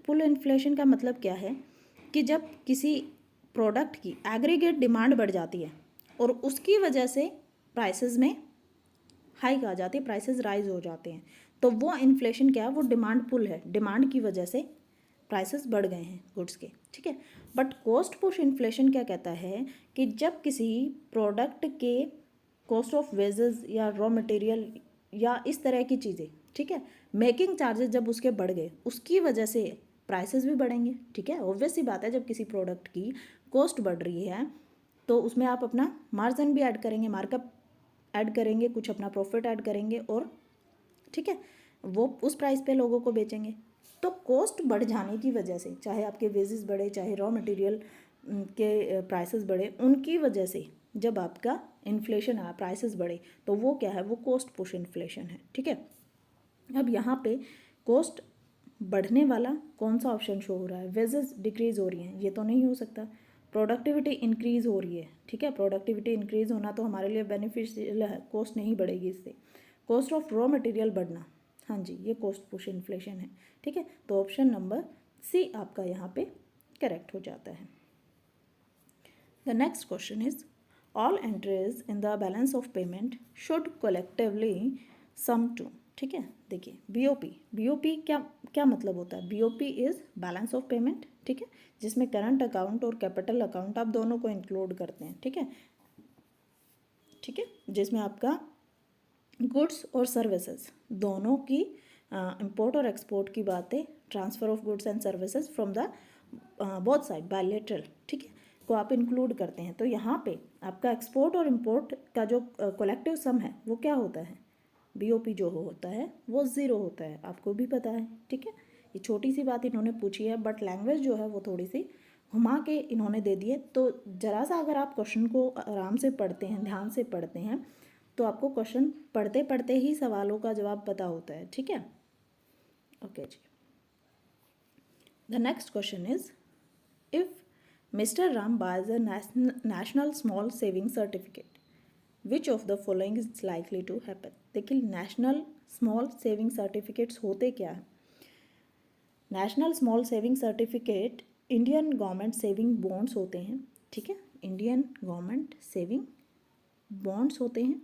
पुल इन्फ्लेशन का मतलब क्या है कि जब किसी प्रोडक्ट की एग्रीगेट डिमांड बढ़ जाती है और उसकी वजह से प्राइसेस में हाइक आ जाती है, प्राइसेस राइज हो जाते हैं, तो वो इन्फ्लेशन क्या है? वो डिमांड पुल है, डिमांड की वजह से प्राइसेस बढ़ गए हैं गुड्स के, ठीक है। बट कॉस्ट पुश इन्फ्लेशन क्या कहता है कि जब किसी प्रोडक्ट के कॉस्ट ऑफ वेजेस या रॉ मटेरियल या इस तरह की चीज़ें, ठीक है, मेकिंग चार्जेस जब उसके बढ़ गए, उसकी वजह से प्राइसेस भी बढ़ेंगे, ठीक है। ऑब्वियस सी बात है, जब किसी प्रोडक्ट की कॉस्ट बढ़ रही है तो उसमें आप अपना मार्जिन भी ऐड करेंगे, मार्कअप ऐड करेंगे, कुछ अपना प्रॉफिट ऐड करेंगे, और ठीक है वो उस प्राइस पे लोगों को बेचेंगे। तो कॉस्ट बढ़ जाने की वजह से, चाहे आपके वेजेस बढ़े, चाहे रॉ मटेरियल के प्राइसेस बढ़े, उनकी वजह से जब आपका इन्फ्लेशन आया, प्राइसेस बढ़े, तो वो क्या है? वो कॉस्ट पुश इन्फ्लेशन है, ठीक है। अब यहाँ पे कॉस्ट बढ़ने वाला कौन सा ऑप्शन शो हो रहा है? वेजेस डिक्रीज हो रही हैं, ये तो नहीं हो सकता। प्रोडक्टिविटी इंक्रीज हो रही है, ठीक है, प्रोडक्टिविटी इंक्रीज होना तो हमारे लिए बेनिफिशियल है, कॉस्ट नहीं बढ़ेगी इससे। कॉस्ट ऑफ रॉ मटेरियल बढ़ना, हाँ जी, ये कॉस्ट पुश इन्फ्लेशन है, ठीक है। तो ऑप्शन नंबर सी आपका यहाँ पे करेक्ट हो जाता है। The next question is all entries in the balance of payment should collectively sum to, ठीक है। देखिए बीओपी क्या क्या मतलब होता है? BOP is balance of payment, ठीक है, जिसमें करंट अकाउंट और कैपिटल अकाउंट आप दोनों को इंक्लूड करते हैं, ठीक है, ठीक है, जिसमें आपका गुड्स और सर्विसेज दोनों की इंपोर्ट और एक्सपोर्ट की बातें, transfer of goods and services from the both side bilateral, ठीक है, को आप इंक्लूड करते हैं। तो यहाँ पे आपका एक्सपोर्ट और इंपोर्ट का जो कलेक्टिव सम है वो क्या होता है? बीओपी जो होता है वो ज़ीरो होता है, आपको भी पता है, ठीक है। ये छोटी सी बात इन्होंने पूछी है, बट लैंग्वेज जो है वो थोड़ी सी घुमा के इन्होंने दे दी है। तो ज़रा सा अगर आप क्वेश्चन को आराम से पढ़ते हैं, ध्यान से पढ़ते हैं, तो आपको क्वेश्चन पढ़ते पढ़ते ही सवालों का जवाब पता होता है, ठीक है। ओके जी। The next question is if mister Ram buys a national small saving certificate which of the following is likely to happen. देखिए नेशनल स्मॉल सेविंग सर्टिफिकेट्स होते क्या है? National small saving certificate Indian government saving bonds होते हैं, ठीक है, इंडियन गवर्नमेंट सेविंग बॉन्ड्स होते हैं,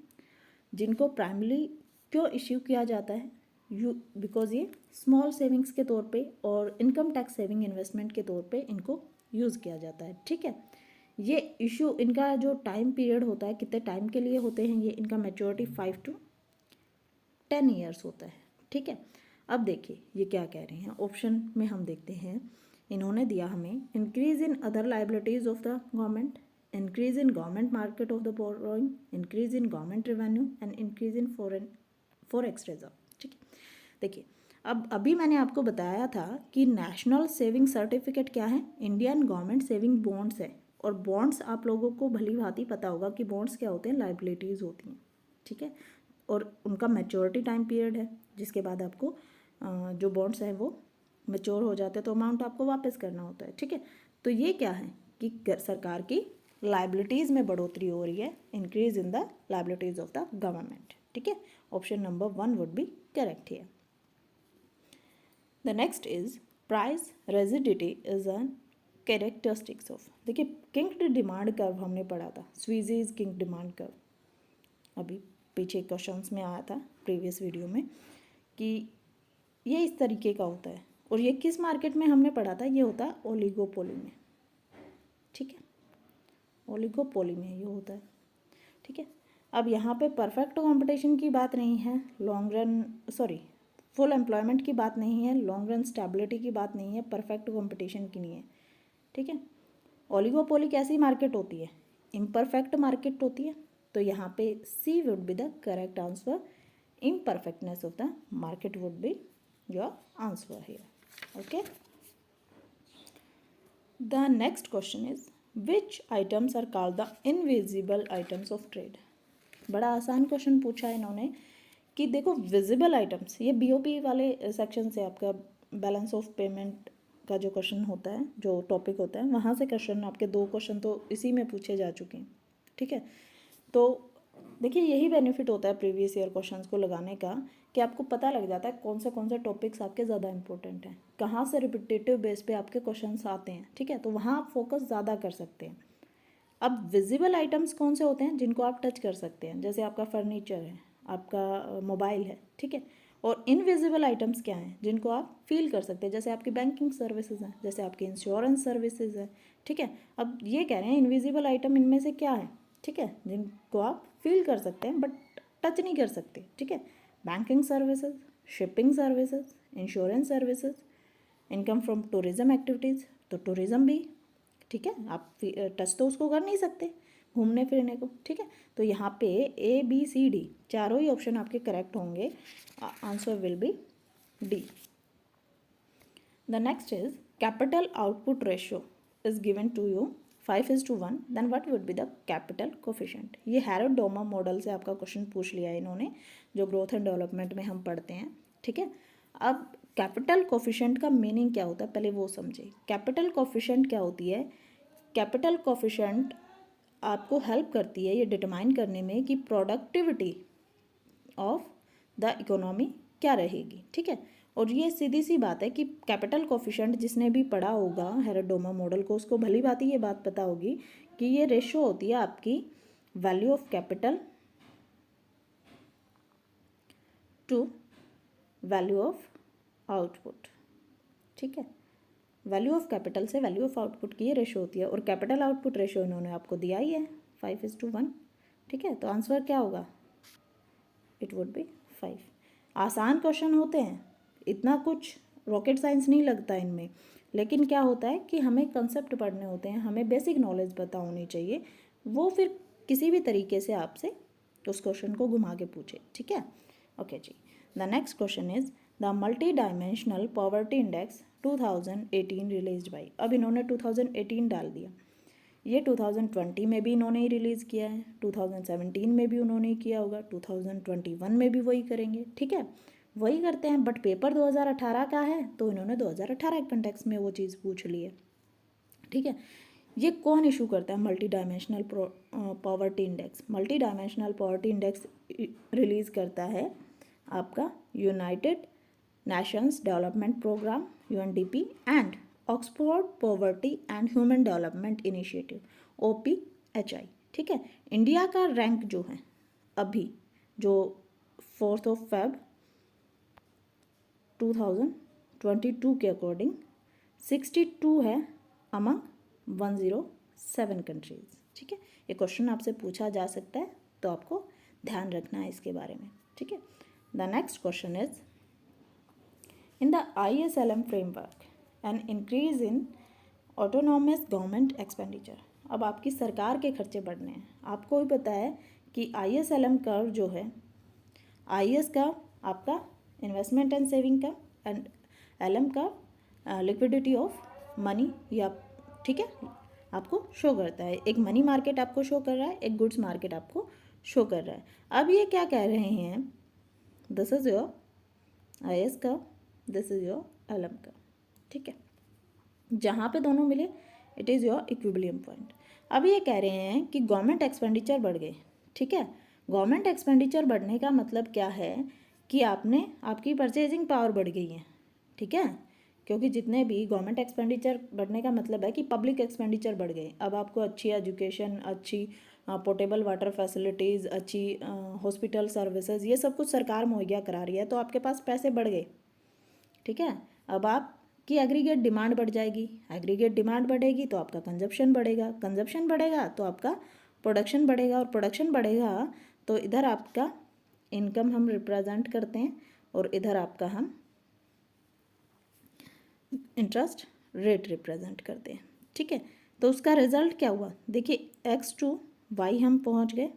जिनको प्राइमरी क्यों इश्यू किया जाता है? बिकॉज ये स्मॉल सेविंग्स के तौर पे और इनकम टैक्स सेविंग इन्वेस्टमेंट के तौर पे इनको यूज़ किया जाता है। ठीक है, ये इशू इनका जो टाइम पीरियड होता है, कितने टाइम के लिए होते हैं ये, इनका मैच्योरिटी 5 to 10 ईयर्स होता है। ठीक है, अब देखिए ये क्या कह रहे हैं, ऑप्शन में हम देखते हैं, इन्होंने दिया हमें increase in other liabilities of the government, increase in government market of the borrowing, increase in government revenue and increase in forex reserve. ठीक है, देखिए अब अभी मैंने आपको बताया था कि नेशनल सेविंग सर्टिफिकेट क्या है, इंडियन गवर्नमेंट सेविंग बॉन्ड्स है। और बॉन्ड्स आप लोगों को भली भांति पता होगा कि बॉन्ड्स क्या होते हैं, लाइबिलिटीज़ होती हैं। ठीक है, और उनका मैच्योरिटी टाइम पीरियड है, जिसके बाद आपको जो बॉन्ड्स हैं वो मैच्योर हो जाते हैं तो अमाउंट आपको वापस करना होता है। ठीक है, तो ये क्या है कि सरकार की लाइबिलिटीज़ में बढ़ोतरी हो रही है, increase in the liabilities of the government. ठीक है, option number 1 would be correct here. The next is price rigidity is an characteristics of, देखिए किंक्ड डिमांड कर्व हमने पढ़ा था, स्वीजीज किंक्ड डिमांड कर्व, अभी पीछे क्वेश्चंस में आया था प्रीवियस वीडियो में कि ये इस तरीके का होता है। और ये किस मार्केट में हमने पढ़ा था, ये होता है ओलिगोपोली में। ठीक है, ओलिगोपोली में ये होता है। ठीक है, अब यहाँ पे परफेक्ट कंपटीशन की बात नहीं है, लॉन्ग रन फुल एम्प्लॉयमेंट की बात नहीं है, लॉन्ग रन स्टेबिलिटी की बात नहीं है, परफेक्ट कंपटीशन की नहीं है। ठीक है, ओलिगोपोली कैसी मार्केट होती है, इम्परफेक्ट मार्केट होती है। तो यहाँ पे C would be the correct answer, imperfectness of the market would be your answer here. Okay, the next question is which items are called the invisible items of trade। बड़ा आसान क्वेश्चन पूछा है इन्होंने कि देखो विजिबल आइटम्स, ये बीओपी वाले सेक्शन से आपका बैलेंस ऑफ पेमेंट का जो क्वेश्चन होता है, जो टॉपिक होता है, वहाँ से क्वेश्चन आपके 2 क्वेश्चन तो इसी में पूछे जा चुके हैं। ठीक है, तो देखिए यही बेनिफिट होता है प्रीवियस ईयर क्वेश्चंस को लगाने का कि आपको पता लग जाता है कौन से टॉपिक्स आपके ज़्यादा इंपॉर्टेंट हैं, कहाँ से रिपीटेटिव बेस पे आपके क्वेश्चंस आते हैं। ठीक है, तो वहाँ आप फोकस ज़्यादा कर सकते हैं। अब विजिबल आइटम्स कौन से होते हैं, जिनको आप टच कर सकते हैं, जैसे आपका फर्नीचर है, आपका मोबाइल है। ठीक है, और इनविजिबल आइटम्स क्या हैं, जिनको आप फील कर सकते हैं, जैसे आपकी बैंकिंग सर्विसेज हैं, जैसे आपकी इंश्योरेंस सर्विसेज है। ठीक है, अब ये कह रहे हैं इनविजिबल आइटम इनमें से क्या है, ठीक है, जिनको आप फील कर सकते हैं बट टच नहीं कर सकते। ठीक है, banking services, shipping services, insurance services, income from tourism activities, तो टूरिज्म भी। ठीक है, आप टच तो उसको कर नहीं सकते, घूमने फिरने को। ठीक है, तो यहाँ पे ABCD चारों ही ऑप्शन आपके करेक्ट होंगे, answer will be D. The next is capital output ratio is given to you 5:1, then what would be the capital coefficient. ये हैरोल्ड डोमा मॉडल से आपका क्वेश्चन पूछ लिया है इन्होंने, जो ग्रोथ एंड डेवलपमेंट में हम पढ़ते हैं। ठीक है, अब कैपिटल कोफिशिएंट का मीनिंग क्या होता है पहले वो समझे। कैपिटल कोफिशिएंट क्या होती है, कैपिटल कोफिशिएंट आपको हेल्प करती है ये डिटरमाइन करने में कि प्रोडक्टिविटी ऑफ द इकोनॉमी क्या रहेगी। ठीक है, और ये सीधी सी बात है कि कैपिटल कोफिशिएंट जिसने भी पढ़ा होगा हैरोल्ड डोमा मॉडल को, उसको भली भांति ये बात पता होगी कि ये रेशो होती है आपकी value of capital to value of output. ठीक है, वैल्यू ऑफ कैपिटल से वैल्यू ऑफ आउटपुट की ये रेशो होती है, और कैपिटल आउटपुट रेशो इन्होंने आपको दिया ही है 5:1। ठीक है, तो आंसर क्या होगा, इट वुड बी 5। आसान क्वेश्चन होते हैं, इतना कुछ रॉकेट साइंस नहीं लगता इनमें, लेकिन क्या होता है कि हमें कंसेप्ट पढ़ने होते हैं, हमें बेसिक नॉलेज पता होनी चाहिए, वो फिर किसी भी तरीके से आपसे उस क्वेश्चन को घुमा के पूछे। ठीक है, ओके जी। The next question is the multi dimensional poverty index 2018 released by, अब इन्होंने 2018 डाल दिया, ये 2020 में भी इन्होंने ही रिलीज़ किया है, 2017 में भी उन्होंने ही किया होगा, 2021 में भी वही करेंगे। ठीक है, वही करते हैं, बट पेपर 2018 का है तो इन्होंने 2018 के कंटेक्स्ट में वो चीज़ पूछ ली है। ठीक है, ये कौन इशू करता है multi dimensional poverty index, multi dimensional poverty index release करता है आपका United Nations Development Programme UNDP and Oxford Poverty and Human Development Initiative OPHI। ठीक है, इंडिया का रैंक जो है अभी जो 4 February 2022 के अकॉर्डिंग 62 है अमंग 107 कंट्रीज। ठीक है, ये क्वेश्चन आपसे पूछा जा सकता है, तो आपको ध्यान रखना है इसके बारे में। ठीक है, the next question is in the ISLM framework an increase in autonomous government expenditure. अब आपकी सरकार के खर्चे बढ़ने हैं। आपको भी पता है कि ISLM कर्व जो है, IS का आपका इन्वेस्टमेंट एंड सेविंग का, एंड LM का लिक्विडिटी ऑफ मनी, या ठीक है आपको शो करता है। एक मनी मार्केट आपको शो कर रहा है, एक गुड्स मार्केट आपको शो कर रहा है। अब ये क्या कह रहे हैं, दिस इज योर IS का, दिस इज योर LM का। ठीक है, जहाँ पे दोनों मिले it is your equilibrium point. अब ये कह रहे हैं कि गवर्नमेंट एक्सपेंडिचर बढ़ गए। ठीक है, गवर्नमेंट एक्सपेंडिचर बढ़ने का मतलब क्या है कि आपकी परचेजिंग पावर बढ़ गई है। ठीक है, क्योंकि जितने भी गवर्नमेंट एक्सपेंडिचर बढ़ने का मतलब है कि पब्लिक एक्सपेंडिचर बढ़ गए। अब आपको अच्छी एजुकेशन, अच्छी पोर्टेबल वाटर फैसिलिटीज़, अच्छी हॉस्पिटल सर्विसेज, ये सब कुछ सरकार मुहैया करा रही है, तो आपके पास पैसे बढ़ गए। ठीक है, अब आपकी एग्रीगेट डिमांड बढ़ जाएगी, एग्रीगेट डिमांड बढ़ेगी तो आपका कंजप्शन बढ़ेगा, कंजप्शन बढ़ेगा तो आपका प्रोडक्शन बढ़ेगा, और प्रोडक्शन बढ़ेगा तो इधर आपका इनकम हम रिप्रेजेंट करते हैं, और इधर आपका हम इंटरेस्ट रेट रिप्रेजेंट करते हैं। ठीक है, तो उसका रिजल्ट क्या हुआ, देखिए X to Y हम पहुंच गए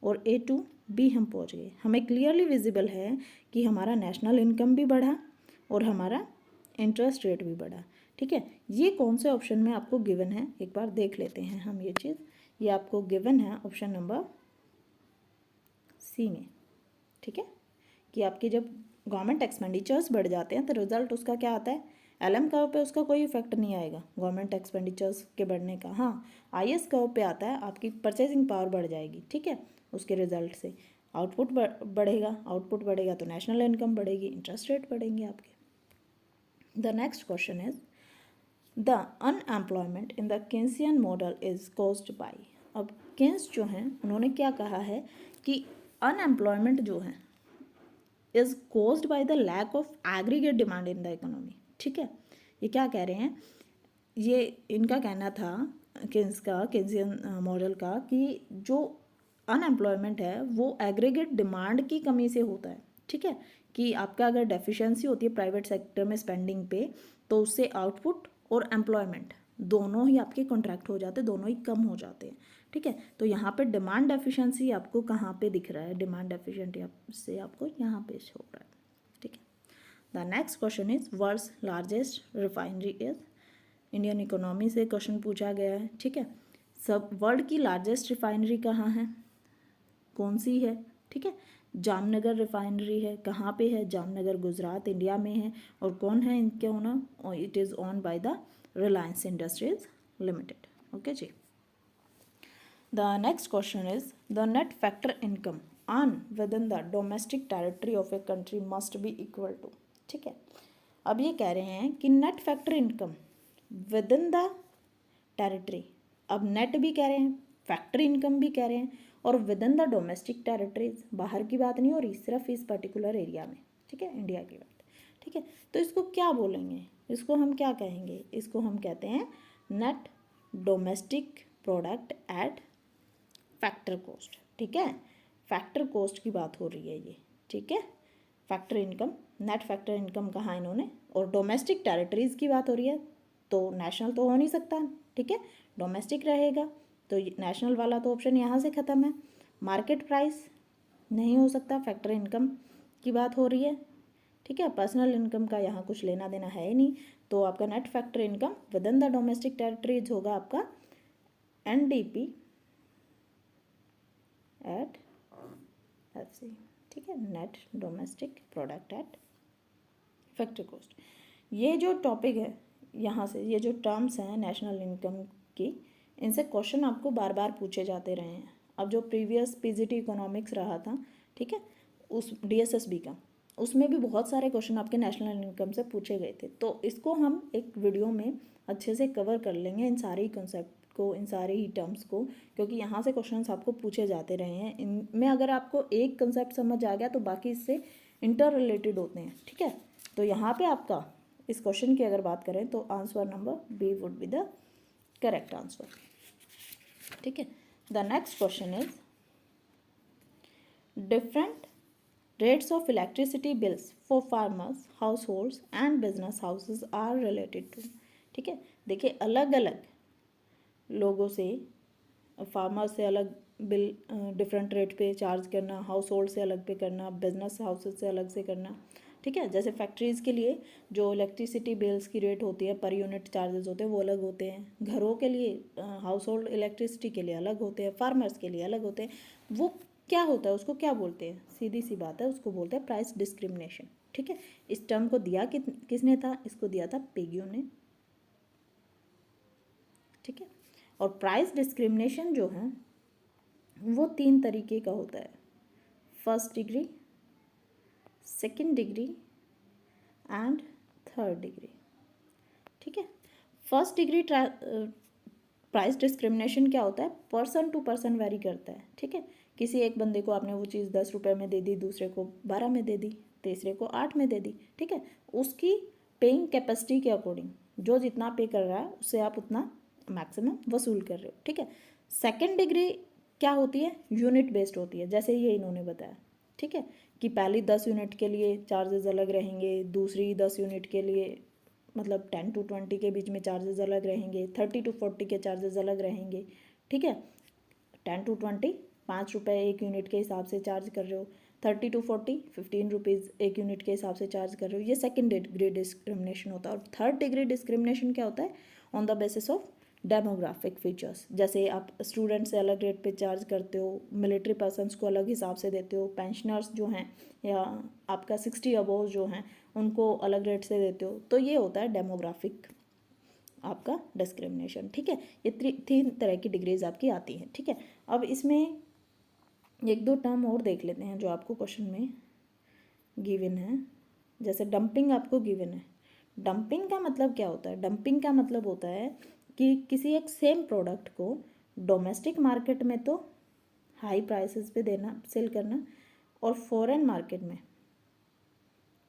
और A to B हम पहुंच गए। हमें क्लियरली विजिबल है कि हमारा नेशनल इनकम भी बढ़ा और हमारा इंटरेस्ट रेट भी बढ़ा। ठीक है, ये कौन से ऑप्शन में आपको गिवन है, एक बार देख लेते हैं हम ये चीज़। ये आपको गिवन है ऑप्शन नंबर C में। ठीक है, कि आपके जब गवर्नमेंट एक्सपेंडिचर्स बढ़ जाते हैं तो रिजल्ट उसका क्या आता है, LM कर्व पे उसका कोई इफेक्ट नहीं आएगा गवर्नमेंट एक्सपेंडिचर्स के बढ़ने का। हाँ, IS कर्व पे आता है, आपकी परचेजिंग पावर बढ़ जाएगी। ठीक है, उसके रिजल्ट से आउटपुट बढ़ेगा, आउटपुट बढ़ेगा तो नेशनल इनकम बढ़ेगी, इंटरेस्ट रेट बढ़ेंगे आपके। The next question is the unemployment in the Keynesian model is caused by. अब केन्स जो हैं उन्होंने क्या कहा है कि अनएम्प्लॉयमेंट जो है is caused by the lack of aggregate demand in the economy. ठीक है, ये क्या कह रहे हैं, ये इनका कहना था केन्सियन मॉडल का, कि जो अनएम्प्लॉयमेंट है वो एग्रीगेट डिमांड की कमी से होता है। ठीक है, कि आपका अगर डेफिशिएंसी होती है प्राइवेट सेक्टर में स्पेंडिंग पे, तो उससे आउटपुट और एम्प्लॉयमेंट दोनों ही आपके कॉन्ट्रैक्ट हो जाते हैं, दोनों ही कम हो जाते हैं। ठीक है, तो यहाँ पे डिमांड डेफिशिएंसी आपको कहाँ पे दिख रहा है, डिमांड डेफिशिएंसी से आपको यहाँ पे हो रहा है। ठीक है, the next question is world's largest refinery is. Indian economy से क्वेश्चन पूछा गया है। ठीक है, सब वर्ल्ड की लार्जेस्ट रिफाइनरी कहाँ है, कौन सी है। ठीक है, जामनगर रिफाइनरी है। कहाँ पे है, जामनगर गुजरात इंडिया में है। और कौन है इनके owner, it is own by the Reliance Industries Limited. Okay जी, the next question is the net factor income earn within the domestic territory of a country must be equal to. ठीक है, अब ये कह रहे हैं कि net factor income within the territory, अब नेट भी कह रहे हैं, फैक्टर इनकम भी कह रहे हैं, और with in the domestic territories, बाहर की बात नहीं हो रही, सिर्फ इस पर्टिकुलर एरिया में। ठीक है, इंडिया की बात। ठीक है, तो इसको क्या बोलेंगे, इसको हम क्या कहेंगे, इसको हम कहते हैं net domestic product at factor cost. ठीक है, फैक्टर कॉस्ट की बात हो रही है ये। ठीक है, factor income, net factor income कहा इन्होंने, और डोमेस्टिक टेरिटरीज की बात हो रही है, तो नेशनल तो हो नहीं सकता। ठीक है, डोमेस्टिक रहेगा, तो नेशनल वाला तो ऑप्शन यहाँ से ख़त्म है। मार्केट प्राइस नहीं हो सकता, फैक्टर इनकम की बात हो रही है। ठीक है, पर्सनल इनकम का यहाँ कुछ लेना देना है ही नहीं, तो आपका net factor income within the domestic territories होगा आपका NDP एट FC। ठीक है, net domestic product at factor cost. ये जो टॉपिक है यहाँ से, ये जो टर्म्स हैं नेशनल इनकम की, इनसे क्वेश्चन आपको बार बार पूछे जाते रहे हैं। अब जो प्रीवियस PGT इकोनॉमिक्स रहा था, ठीक है, उस DSSB का, उसमें भी बहुत सारे क्वेश्चन आपके नेशनल इनकम से पूछे गए थे। तो इसको हम एक वीडियो में अच्छे से कवर कर लेंगे, इन सारे ही कॉन्सेप्ट को, इन सारे ही टर्म्स को, क्योंकि यहाँ से क्वेश्चंस आपको पूछे जाते रहे हैं। इनमें अगर आपको एक कंसेप्ट समझ आ गया तो बाकी इससे इंटर रिलेटेड होते हैं। ठीक है, तो यहाँ पे आपका इस क्वेश्चन की अगर बात करें तो answer number B would be the correct answer. ठीक है, the next question is different rates of electricity bills for farmers, households and business houses are related to। ठीक है, देखिए अलग अलग लोगों से, फार्मर से अलग बिल डिफरेंट रेट पे चार्ज करना, हाउस होल्ड से अलग पे करना, बिजनेस हाउसेज से अलग से करना। ठीक है, जैसे फैक्ट्रीज़ के लिए जो इलेक्ट्रिसिटी बिल्स की रेट होती है, पर यूनिट चार्जेस होते हैं, वो अलग होते हैं। घरों के लिए हाउस होल्ड इलेक्ट्रिसिटी के लिए अलग होते हैं, फार्मर्स के लिए अलग होते हैं। वो क्या होता है, उसको क्या बोलते हैं? सीधी सी बात है, उसको बोलते हैं प्राइस डिस्क्रिमिनेशन। ठीक है, इस टर्म को दिया किसने था? इसको दिया था पेग्यू ने। ठीक है, और प्राइस डिस्क्रिमिनेशन जो है वो 3 तरीके का होता है, first degree, second degree and third degree. ठीक है, फर्स्ट डिग्री प्राइस डिस्क्रिमिनेशन क्या होता है? पर्सन टू पर्सन वेरी करता है। ठीक है, किसी एक बंदे को आपने वो चीज़ 10 रुपये में दे दी, दूसरे को 12 में दे दी, तीसरे को 8 में दे दी। ठीक है, उसकी पेइंग कैपेसिटी के अकॉर्डिंग जो जितना पे कर रहा है उससे आप उतना मैक्सिमम वसूल कर रहे हो। ठीक है, सेकेंड डिग्री क्या होती है? यूनिट बेस्ड होती है, जैसे ये इन्होंने बताया। ठीक है, कि पहली 10 यूनिट के लिए चार्जेस अलग रहेंगे, दूसरी 10 यूनिट के लिए मतलब 10 to 20 के बीच में चार्जेस अलग रहेंगे, 30 to 40 के चार्जेस अलग रहेंगे। ठीक है, 10 to 20 5 रुपये एक यूनिट के हिसाब से चार्ज कर रहे हो, 30 to 40 15 रुपीज़ एक यूनिट के हिसाब से चार्ज कर रहे हो। ये सेकंड डिग्री डिस्क्रिमिनेशन होता है। और थर्ड डिग्री डिस्क्रिमिनेशन क्या होता है? On the basis of demographic features, जैसे आप स्टूडेंट से अलग रेट पे चार्ज करते हो, मिलिट्री पर्सनस को अलग हिसाब से देते हो, पेंशनर्स जो हैं या आपका 60 अबोव जो हैं उनको अलग रेट से देते हो। तो ये होता है डेमोग्राफिक आपका डिस्क्रिमिनेशन। ठीक है, ये 3 तरह की डिग्रीज आपकी आती हैं। ठीक है, अब इसमें एक दो टर्म और देख लेते हैं जो आपको क्वेश्चन में गिवन है। जैसे डंपिंग आपको गिवन है। डंपिंग का मतलब क्या होता है? डंपिंग का मतलब होता है कि किसी एक सेम प्रोडक्ट को डोमेस्टिक मार्केट में तो हाई प्राइसेस पे देना, सेल करना, और फॉरेन मार्केट में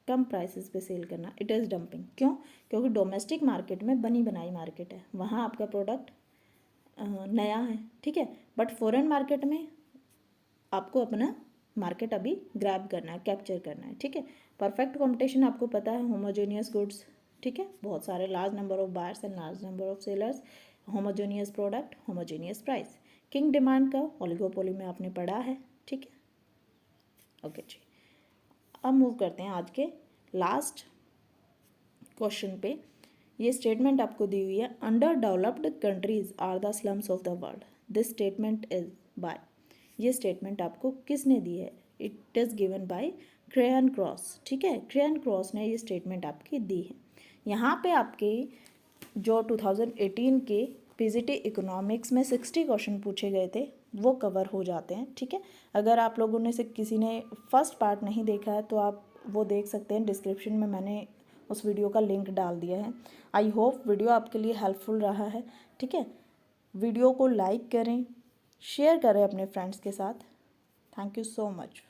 कम प्राइसेस पे सेल करना, इट इज़ डंपिंग। क्यों? क्योंकि डोमेस्टिक मार्केट में बनी बनाई मार्केट है, वहाँ आपका प्रोडक्ट नया है। ठीक है, बट फॉरेन मार्केट में आपको अपना मार्केट अभी ग्रैब करना है, कैप्चर करना है। ठीक है, परफेक्ट कॉम्पिटिशन आपको पता है, होमोजेनियस गुड्स। ठीक है, बहुत सारे large number of buyers and large number of sellers, homogeneous product, homogeneous price. King demand का ओलिगोपोली में आपने पढ़ा है। ठीक है, ओके जी, अब मूव करते हैं आज के लास्ट क्वेश्चन पे। ये स्टेटमेंट आपको दी हुई है, under developed countries are the slums of the world, this statement is by. ये स्टेटमेंट आपको किसने दी है? It is given by Crayon Cross. ठीक है, क्रेयन क्रॉस ने ये स्टेटमेंट आपकी दी है। यहाँ पे आपके जो 2018 के पीजीटी इकोनॉमिक्स में 60 क्वेश्चन पूछे गए थे वो कवर हो जाते हैं। ठीक है, अगर आप लोगों ने से किसी ने फर्स्ट पार्ट नहीं देखा है तो आप वो देख सकते हैं, डिस्क्रिप्शन में मैंने उस वीडियो का लिंक डाल दिया है। आई होप वीडियो आपके लिए हेल्पफुल रहा है। ठीक है, वीडियो को लाइक करें, शेयर करें अपने फ्रेंड्स के साथ। Thank you so much.